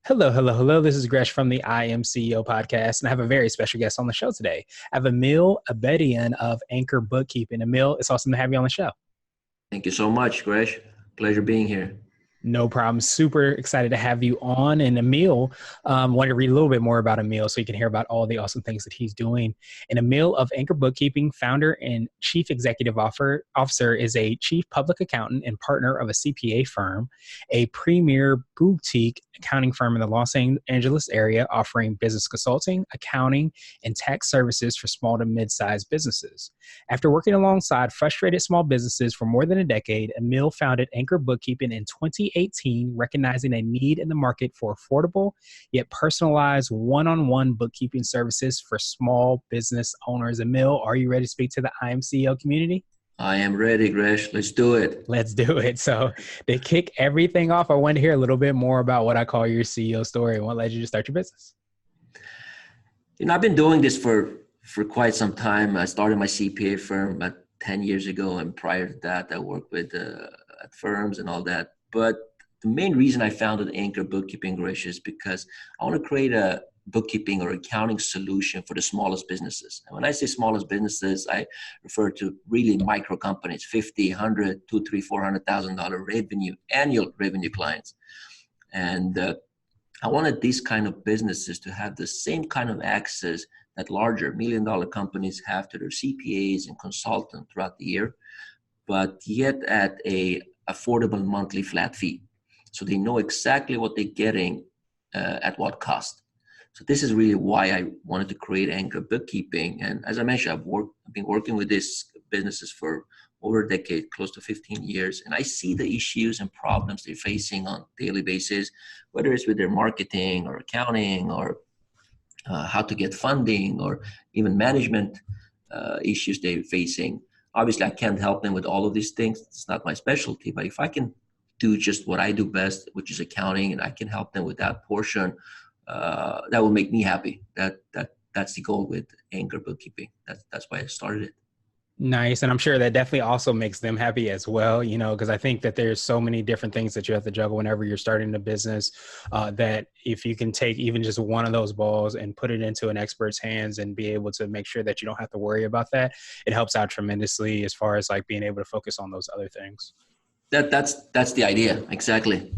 Hello, hello, hello. This is Gresh from the I Am CEO podcast, and I have a very special guest on the show today. I have Emil Abedian of Anchor Bookkeeping. Emil, it's awesome to have you on the show. Thank you so much, Gresh. Pleasure being here. No problem. Super excited to have you on. And Emil, wanted to read a little bit more about Emil so you can hear about all the awesome things that he's doing. And Emil of Anchor Bookkeeping, founder and chief executive officer, is a chief public accountant and partner of a CPA firm, a premier boutique accounting firm in the Los Angeles area offering business consulting, accounting, and tax services for small to mid-sized businesses. After working alongside frustrated small businesses for more than a decade, Emil founded Anchor Bookkeeping in 2018, recognizing a need in the market for affordable yet personalized one-on-one bookkeeping services for small business owners. Emil, are you ready to speak to the IMCO community? I am ready, Gresh. Let's do it. Let's do it. So to kick everything off, I want to hear a little bit more about what I call your CEO story and what led you to start your business. I've been doing this for quite some time. I started my CPA firm about 10 years ago, and prior to that, I worked with at firms and all that. But the main reason I founded Anchor Bookkeeping, Gresh, is because I want to create a bookkeeping or accounting solution for the smallest businesses. And when I say smallest businesses, I refer to really micro companies, 50, 100, 2, 3, $400,000 revenue, annual revenue clients. And I wanted these kind of businesses to have the same kind of access that larger $1 million companies have to their CPAs and consultants throughout the year, but yet at a affordable monthly flat fee. So they know exactly what they're getting at what cost. So this is really why I wanted to create Anchor Bookkeeping. And as I mentioned, I've been working with these businesses for over a decade, close to 15 years. And I see the issues and problems they're facing on a daily basis, whether it's with their marketing or accounting or how to get funding or even management issues they're facing. Obviously, I can't help them with all of these things. It's not my specialty. But if I can do just what I do best, which is accounting, and I can help them with that portion, that will make me happy. That's the goal with Anchor Bookkeeping. That's why I started it. Nice. And I'm sure that definitely also makes them happy as well, because I think that there's so many different things that you have to juggle whenever you're starting a business, that if you can take even just one of those balls and put it into an expert's hands and be able to make sure that you don't have to worry about that, it helps out tremendously as far as like being able to focus on those other things. That's the idea. Exactly.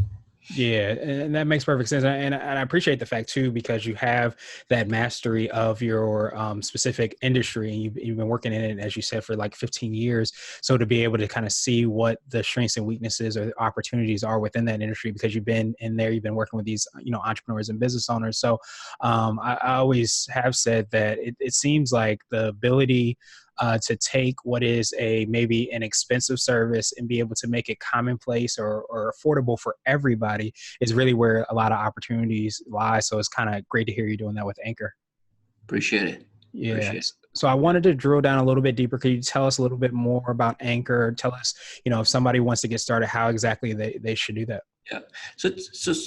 Yeah, and that makes perfect sense. And I appreciate the fact, too, because you have that mastery of your specific industry. And you've been working in it, as you said, for like 15 years. So to be able to kind of see what the strengths and weaknesses or opportunities are within that industry, because you've been in there, you've been working with these, entrepreneurs and business owners. So I always have said that it seems like the ability to take what is maybe an expensive service and be able to make it commonplace or affordable for everybody is really where a lot of opportunities lie. So it's kind of great to hear you doing that with Anchor. Appreciate it. Yeah. So I wanted to drill down a little bit deeper. Could you tell us a little bit more about Anchor? Tell us, if somebody wants to get started, how exactly they should do that. Yeah. So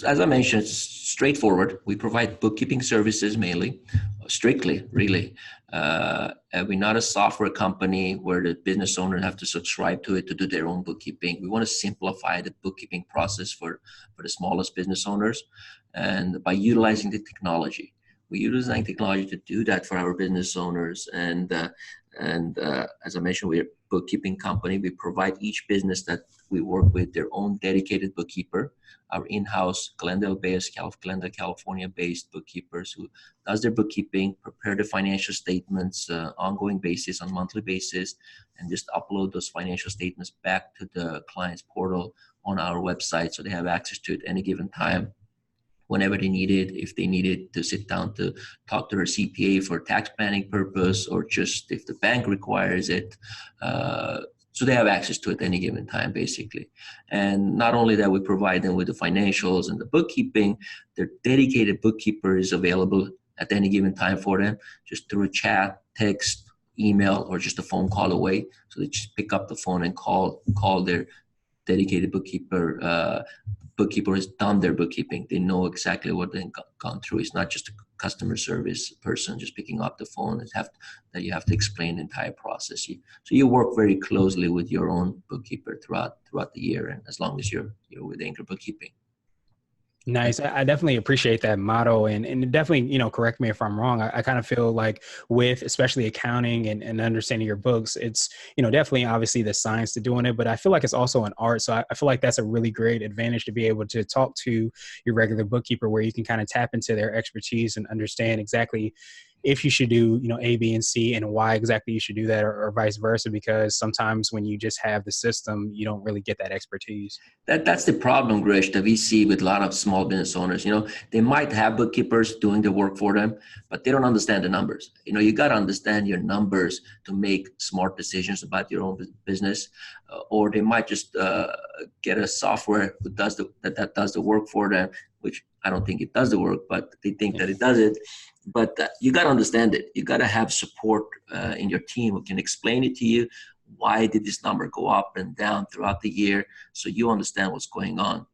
as I mentioned, it's straightforward. We provide bookkeeping services mainly, strictly, really. And we're not a software company where the business owner have to subscribe to it to do their own bookkeeping. We want to simplify the bookkeeping process for the smallest business owners, and by utilizing the technology. We're utilizing technology to do that for our business owners. And as I mentioned, we're a bookkeeping company. We provide each business that we work with their own dedicated bookkeeper, our in-house Glendale, California-based bookkeepers who does their bookkeeping, prepare the financial statements ongoing basis, on monthly basis, and just upload those financial statements back to the client's portal on our website so they have access to it any given time, whenever they need it, if they needed to sit down to talk to their CPA for tax planning purpose, or just if the bank requires it. So they have access to it any given time, basically. And not only that, we provide them with the financials and the bookkeeping. Their dedicated bookkeeper is available at any given time for them, just through a chat, text, email, or just a phone call away. So they just pick up the phone and call their dedicated bookkeeper. Bookkeeper has done their bookkeeping. They know exactly what they've gone through. It's not just a customer service person just picking up the phone that you have to explain the entire process. So you work very closely with your own bookkeeper throughout the year, and as long as you're with Anchor Bookkeeping. Nice. I definitely appreciate that motto, and definitely, correct me if I'm wrong. I kind of feel like with especially accounting and understanding your books, it's, definitely obviously the science to doing it, but I feel like it's also an art. So I feel like that's a really great advantage to be able to talk to your regular bookkeeper where you can kind of tap into their expertise and understand exactly if you should do, A, B, and C, and why exactly you should do that, or vice versa, because sometimes when you just have the system, you don't really get that expertise. That's the problem, Grish, that we see with a lot of small business owners. They might have bookkeepers doing the work for them, but they don't understand the numbers. You got to understand your numbers to make smart decisions about your own business. Or they might just get a software who does that does the work for them, which I don't think it does the work, but they think that it does it. But you got to understand it. You got to have support in your team who can explain it to you. Why did this number go up and down throughout the year? So you understand what's going on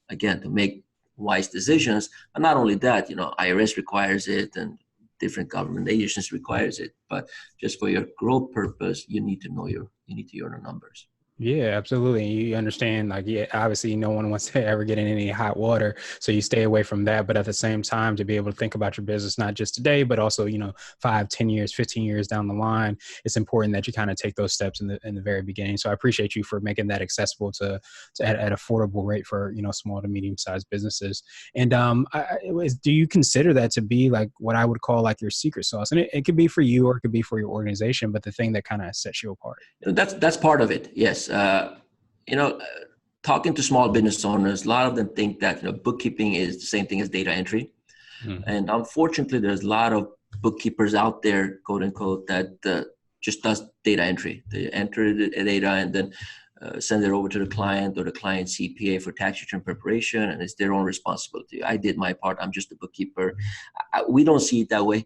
to make wise decisions. But not only that, IRS requires it and different government agencies requires it. But just for your growth purpose, you need to know the numbers. Yeah, absolutely. You understand, like, yeah, obviously no one wants to ever get in any hot water. So you stay away from that. But at the same time, to be able to think about your business, not just today, but also, 5, 10 years, 15 years down the line, it's important that you kind of take those steps in the very beginning. So I appreciate you for making that accessible to at affordable rate for, small to medium sized businesses. And do you consider that to be like what I would call like your secret sauce? And it could be for you or it could be for your organization, but the thing that kind of sets you apart. That's part of it. Yes. You know, Talking to small business owners, a lot of them think that bookkeeping is the same thing as data entry, and unfortunately, there's a lot of bookkeepers out there, quote unquote, that just does data entry. They enter the data and then send it over to the client or the client CPA for tax return preparation, and it's their own responsibility. I did my part. I'm just a bookkeeper. We don't see it that way.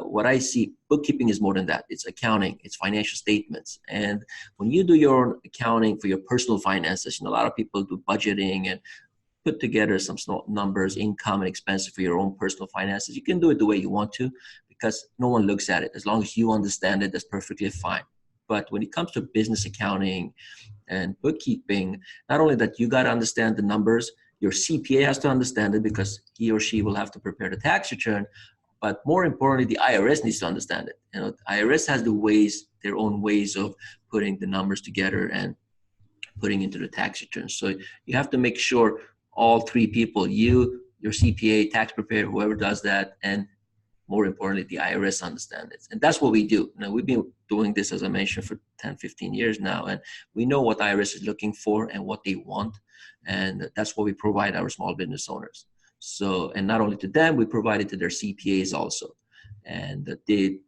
What I see, bookkeeping is more than that. It's accounting, it's financial statements. And when you do your own accounting for your personal finances, a lot of people do budgeting and put together some small numbers, income and expenses for your own personal finances. You can do it the way you want to because no one looks at it. As long as you understand it, that's perfectly fine. But when it comes to business accounting and bookkeeping, not only that, you got to understand the numbers, your CPA has to understand it because he or she will have to prepare the tax return. But more importantly, the IRS needs to understand it. The IRS has their own ways of putting the numbers together and putting into the tax return. So you have to make sure all three people, you, your CPA, tax preparer, whoever does that, and more importantly, the IRS understand it. And that's what we do. We've been doing this, as I mentioned, for 10, 15 years now, and we know what IRS is looking for and what they want. And that's what we provide our small business owners. So, and not only to them, we provide it to their CPAs also. And the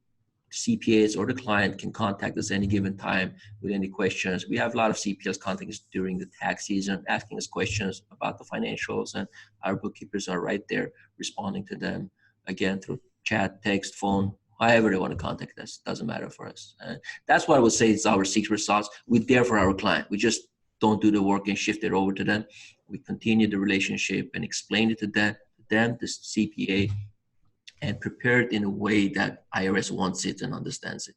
CPAs or the client can contact us any given time with any questions. We have a lot of CPAs contacting us during the tax season, asking us questions about the financials, and our bookkeepers are right there responding to them, again, through chat, text, phone, however they want to contact us. Doesn't matter for us. And that's what I would say is our secret sauce. We're there for our client. We just don't do the work and shift it over to them. We continue the relationship and explain it to them, the CPA, and prepare it in a way that IRS wants it and understands it.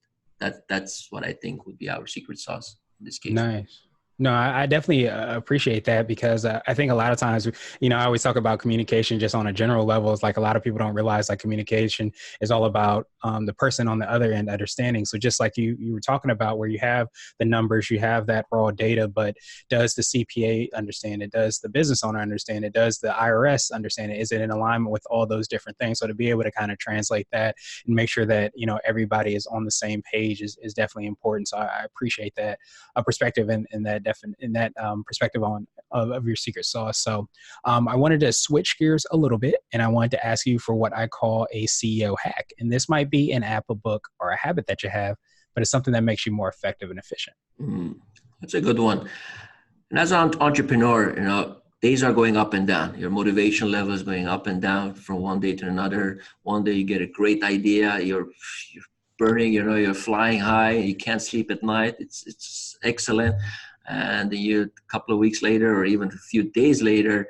That's what I think would be our secret sauce in this case. Nice. No, I definitely appreciate that because I think a lot of times, I always talk about communication just on a general level. It's like a lot of people don't realize like communication is all about the person on the other end understanding. So just like you were talking about where you have the numbers, you have that raw data, but does the CPA understand it? Does the business owner understand it? Does the IRS understand it? Is it in alignment with all those different things? So to be able to kind of translate that and make sure that, everybody is on the same page is definitely important. So I appreciate that perspective and that perspective of your secret sauce. So I wanted to switch gears a little bit, and I wanted to ask you for what I call a CEO hack. And this might be an app, a book, or a habit that you have, but it's something that makes you more effective and efficient. That's a good one. And as an entrepreneur, days are going up and down. Your motivation level is going up and down from one day to another. One day you get a great idea, you're burning, you're flying high, you can't sleep at night. It's excellent. And then a couple of weeks later, or even a few days later,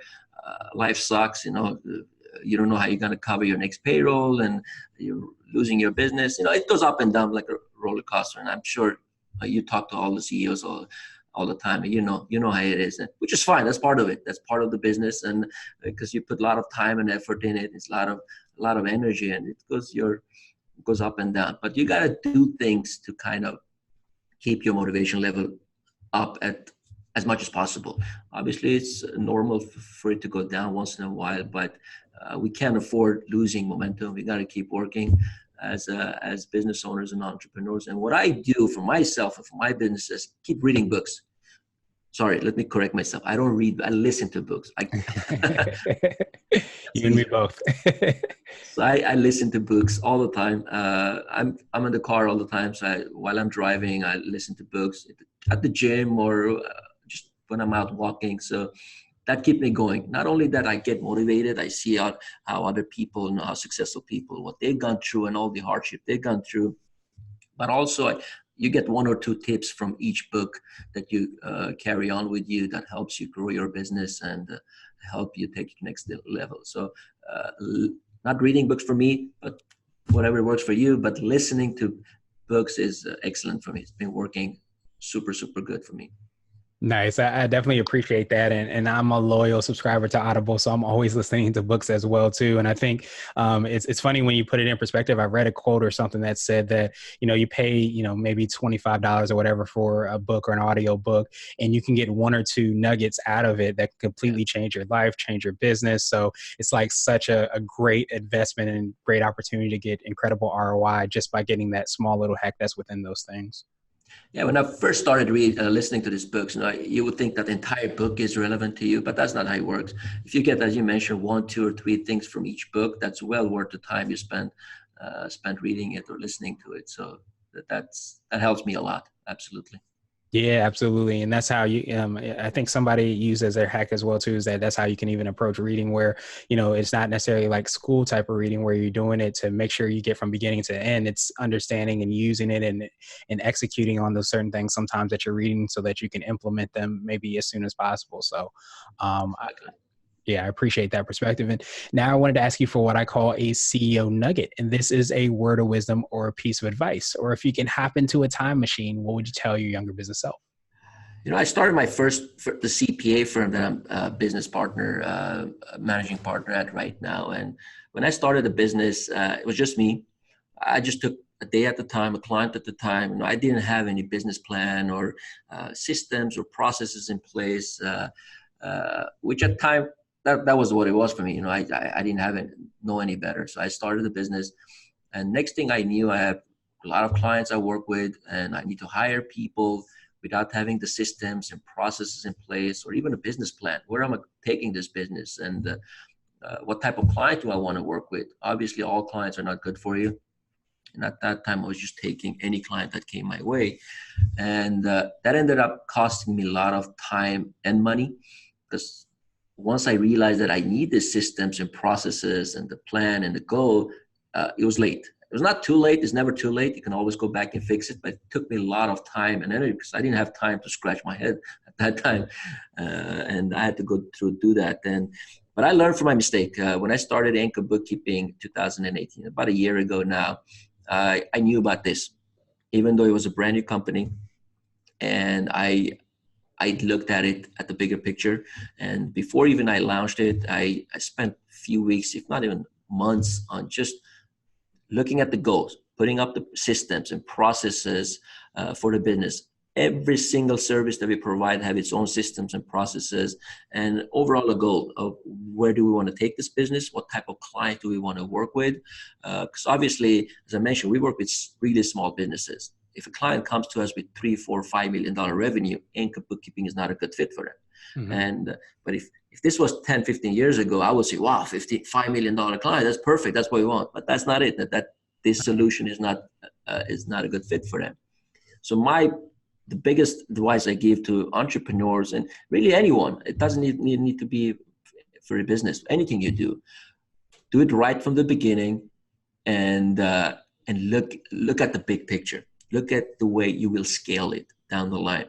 life sucks. You don't know how you're going to cover your next payroll, and you're losing your business. It goes up and down like a roller coaster. And I'm sure you talk to all the CEOs all the time. And you know how it is, which is fine. That's part of it. That's part of the business. And because you put a lot of time and effort in it, it's a lot of energy, and it goes up and down. But you got to do things to kind of keep your motivation level up at as much as possible. Obviously, it's normal for it to go down once in a while, but we can't afford losing momentum. We got to keep working as business owners and entrepreneurs. And what I do for myself and for my business is keep reading books. Sorry, let me correct myself. I don't read, I listen to books. You and me both. So I listen to books all the time. I'm in the car all the time. So while I'm driving, I listen to books at the gym or just when I'm out walking. So that keeps me going. Not only that, I get motivated. I see how other people, how successful people, what they've gone through and all the hardship they've gone through. But also you get one or two tips from each book that you carry on with you that helps you grow your business and help you take it to the next level. So not reading books for me, but whatever works for you. But listening to books is excellent for me. It's been working super, super good for me. Nice. I definitely appreciate that. And I'm a loyal subscriber to Audible, so I'm always listening to books as well, too. And I think it's funny when you put it in perspective. I read a quote or something that said that, you pay, maybe $25 or whatever for a book or an audio book, and you can get one or two nuggets out of it that completely change your life, change your business. So it's like such a great investment and great opportunity to get incredible ROI just by getting that small little hack that's within those things. Yeah, when I first started listening to these books, you would think that the entire book is relevant to you, but that's not how it works. If you get, as you mentioned, 1, 2, or 3 things from each book, that's well worth the time you spend reading it or listening to it. So that helps me a lot. Absolutely. Yeah, absolutely. And that's how I think somebody used as their hack as well too, is that's how you can even approach reading where, it's not necessarily like school type of reading where you're doing it to make sure you get from beginning to end. It's understanding and using it and executing on those certain things sometimes that you're reading so that you can implement them maybe as soon as possible. So, I appreciate that perspective. And now I wanted to ask you for what I call a CEO nugget. And this is a word of wisdom or a piece of advice. Or if you can hop into a time machine, what would you tell your younger business self? I started the CPA firm that I'm a business partner, managing partner at right now. And when I started the business, it was just me. I just took a day at the time, a client at the time. I didn't have any business plan or systems or processes in place, which at time, that was what it was for me. I didn't know any better. So I started the business, and next thing I knew, I have a lot of clients I work with, and I need to hire people without having the systems and processes in place or even a business plan. Where am I taking this business, and what type of client do I want to work with? Obviously, all clients are not good for you. And at that time, I was just taking any client that came my way. And that ended up costing me a lot of time and money, because once I realized that I need the systems and processes and the plan and the goal, it was late. It was not too late. It's never too late. You can always go back and fix it. But it took me a lot of time and energy because I didn't have time to scratch my head at that time. And I had to go through do that. But I learned from my mistake. When I started Anchor Bookkeeping 2018, about a year ago now, I knew about this, even though it was a brand new company. And I looked at it at the bigger picture. And before even I launched it, I spent a few weeks, if not even months, on just looking at the goals, putting up the systems and processes for the business. Every single service that we provide have its own systems and processes, and overall a goal of where do we want to take this business? What type of client do we want to work with? Because obviously, as I mentioned, we work with really small businesses. If a client comes to us with $3, $4, $5 million revenue, Anchor Bookkeeping is not a good fit for them. Mm-hmm. But if this was 10, 15 years ago, I would say, wow, $5 million client, that's perfect. That's what we want. But that's not it. That this solution is not a good fit for them. So the biggest advice I give to entrepreneurs, and really anyone, it doesn't need to be for a business. Anything you do it right from the beginning, and look at the big picture. Look at the way you will scale it down the line.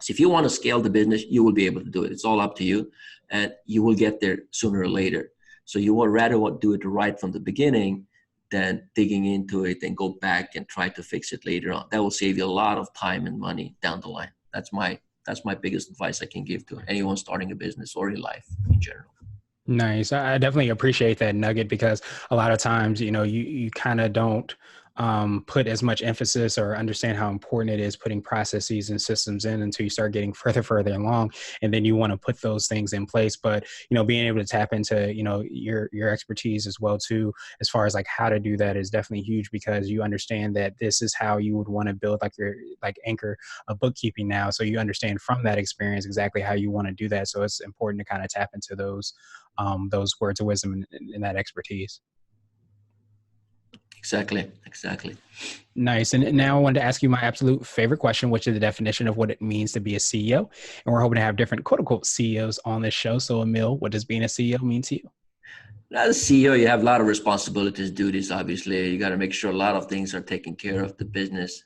So if you want to scale the business, you will be able to do it. It's all up to you, and you will get there sooner or later. So you would rather do it right from the beginning than digging into it and go back and try to fix it later on. That will save you a lot of time and money down the line. That's my That's my biggest advice I can give to anyone starting a business or in life in general. Nice. I definitely appreciate that nugget, because a lot of times, you kind of don't put as much emphasis or understand how important it is putting processes and systems in until you start getting further along. And then you want to put those things in place. But, being able to tap into, your expertise as well, too, as far as like how to do that is definitely huge, because you understand that this is how you would want to build like your like Anchor bookkeeping now. So you understand from that experience exactly how you want to do that. So it's important to kind of tap into those words of wisdom and that expertise. Exactly. Nice. And now I wanted to ask you my absolute favorite question, which is the definition of what it means to be a CEO. And we're hoping to have different quote unquote CEOs on this show. So Emil, what does being a CEO mean to you? As a CEO, you have a lot of responsibilities, duties, obviously. You got to make sure a lot of things are taken care of the business.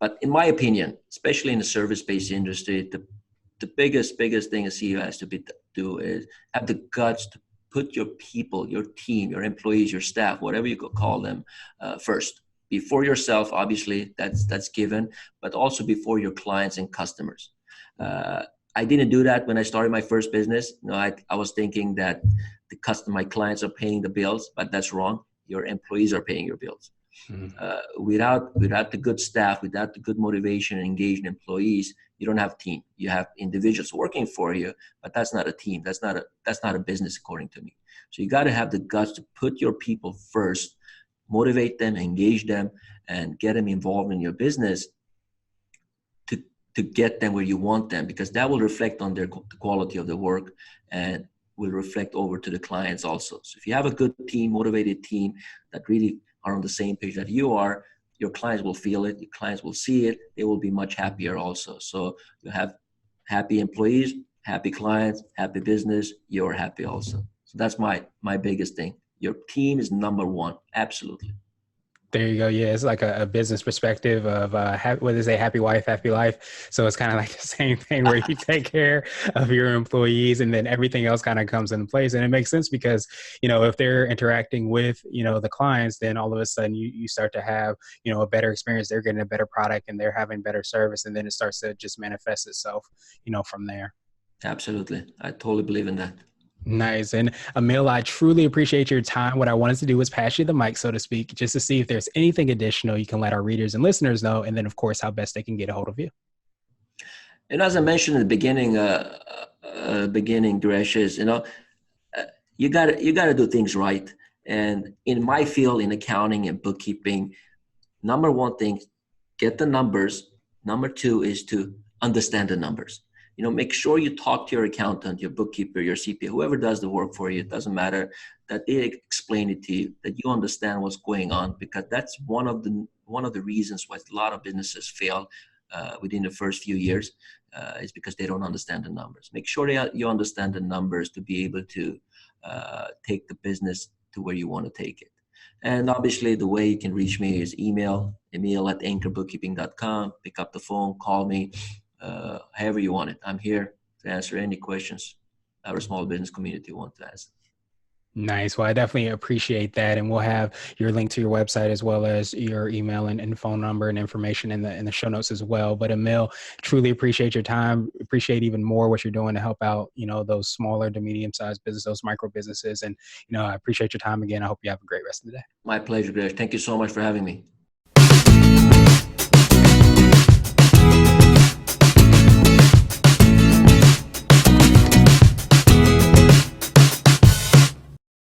But in my opinion, especially in the service-based industry, the biggest thing a CEO has to do is have the guts to put your people, your team, your employees, your staff, whatever you could call them, first. Before yourself, obviously, that's given, but also before your clients and customers. I didn't do that when I started my first business. I was thinking that my clients are paying the bills, but that's wrong. Your employees are paying your bills. Without the good staff, without the good motivation and engaged employees, you don't have a team. You have individuals working for you, but that's not a team. That's not a business, according to me. So you got to have the guts to put your people first, motivate them, engage them, and get them involved in your business to get them where you want them, because that will reflect on the quality of the work and will reflect over to the clients also. So if you have a good team, motivated team that really are on the same page that you are, your clients will feel it, your clients will see it, they will be much happier also. So you have happy employees, happy clients, happy business, you're happy also. So that's my biggest thing. Your team is number one, absolutely. There you go. Yeah, it's like a business perspective of what they say, happy wife, happy life. So it's kind of like the same thing where you take care of your employees and then everything else kind of comes into place. And it makes sense because, if they're interacting with, the clients, then all of a sudden you start to have, a better experience. They're getting a better product and they're having better service. And then it starts to just manifest itself, from there. Absolutely. I totally believe in that. Nice. And Emil, I truly appreciate your time. What I wanted to do was pass you the mic, so to speak, just to see if there's anything additional you can let our readers and listeners know. And then, of course, how best they can get a hold of you. And as I mentioned in the beginning, Gresh, is, you got to do things right. And in my field, in accounting and bookkeeping, number one thing, get the numbers. Number two is to understand the numbers. Make sure you talk to your accountant, your bookkeeper, your CPA, whoever does the work for you. It doesn't matter, that they explain it to you, that you understand what's going on, because that's one of the reasons why a lot of businesses fail within the first few years, is because they don't understand the numbers. Make sure you understand the numbers to be able to take the business to where you want to take it. And obviously, the way you can reach me is email, Emil@anchorbookkeeping.com. Pick up the phone, call me. However you want it. I'm here to answer any questions our small business community wants to ask. Nice. Well, I definitely appreciate that. And we'll have your link to your website as well as your email and phone number and information in the show notes as well. But Emil, truly appreciate your time. Appreciate even more what you're doing to help out, those smaller to medium-sized businesses, those micro businesses. And, I appreciate your time again. I hope you have a great rest of the day. My pleasure, Greg. Thank you so much for having me.